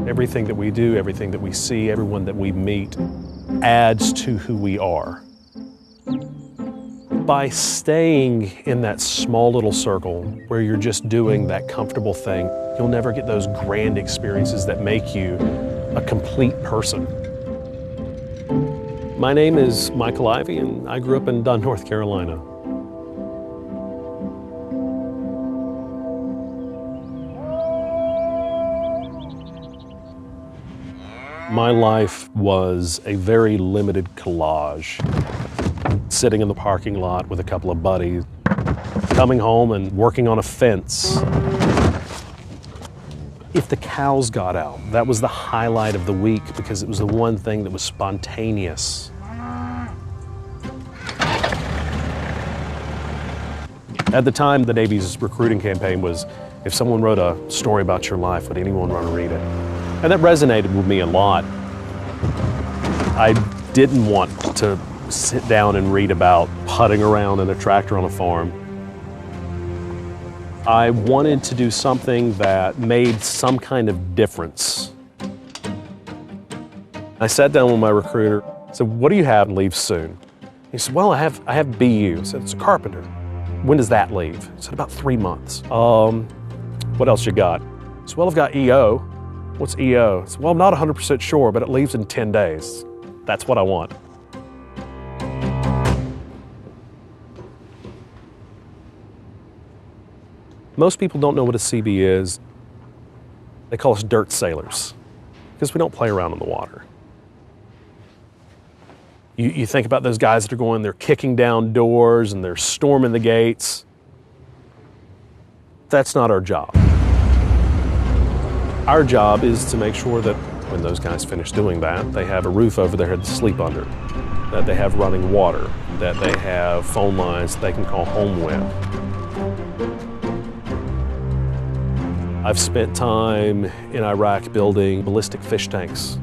Everything that we do, everything that we see, everyone that we meet adds to who we are. By staying in that small little circle where you're just doing that comfortable thing, you'll never get those grand experiences that make you a complete person. My name is Michael Ivey, and I grew up in Dunn, North Carolina. My life was a very limited collage. Sitting in the parking lot with a couple of buddies, coming home and working on a fence. If the cows got out, that was the highlight of the week because it was the one thing that was spontaneous. At the time, the Navy's recruiting campaign was, if someone wrote a story about your life, would anyone want to read it? And that resonated with me a lot. I didn't want to sit down and read about putting around in a tractor on a farm. I wanted to do something that made some kind of difference. I sat down with my recruiter, said, "What do you have and leave soon?" He said, "Well, I have BU." I said, "It's a carpenter." "When does that leave?" He said, "About 3 months." "What else you got?" I said, "Well, I've got EO." "What's EO?" I said, "Well, I'm not 100% sure, but it leaves in 10 days. That's what I want." Most people don't know what a CB is. They call us dirt sailors because we don't play around in the water. You think about those guys that are going, they're kicking down doors and they're storming the gates. That's not our job. Our job is to make sure that when those guys finish doing that, they have a roof over their head to sleep under, that they have running water, that they have phone lines that they can call home with. I've spent time in Iraq building ballistic fish tanks.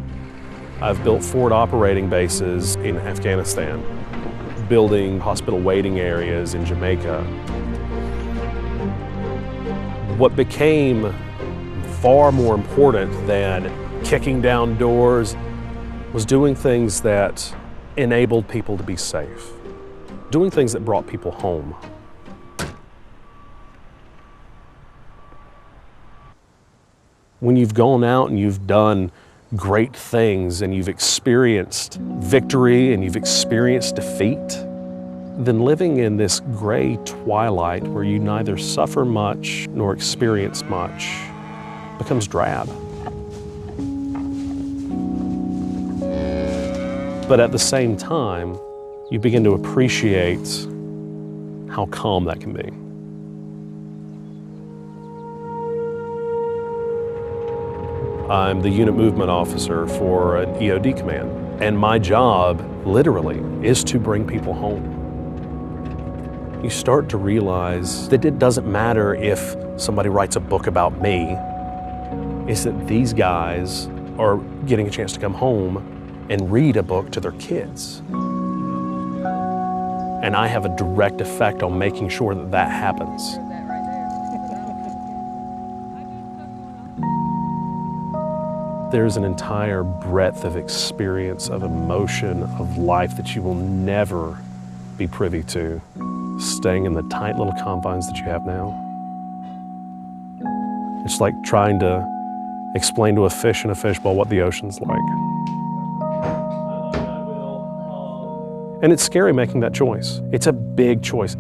I've built forward operating bases in Afghanistan, building hospital waiting areas in Jamaica. What became far more important than kicking down doors was doing things that enabled people to be safe, doing things that brought people home. When you've gone out and you've done great things and you've experienced victory and you've experienced defeat, then living in this gray twilight where you neither suffer much nor experience much becomes drab. But at the same time, you begin to appreciate how calm that can be. I'm the unit movement officer for an EOD command, and my job, literally, is to bring people home. You start to realize that it doesn't matter if somebody writes a book about me, it's that these guys are getting a chance to come home and read a book to their kids. And I have a direct effect on making sure that that happens. There's an entire breadth of experience, of emotion, of life that you will never be privy to, staying in the tight little confines that you have now. It's like trying to explain to a fish in a fishbowl what the ocean's like. And it's scary making that choice. It's a big choice.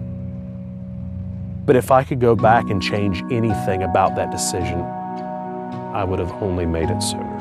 But if I could go back and change anything about that decision, I would have only made it sooner.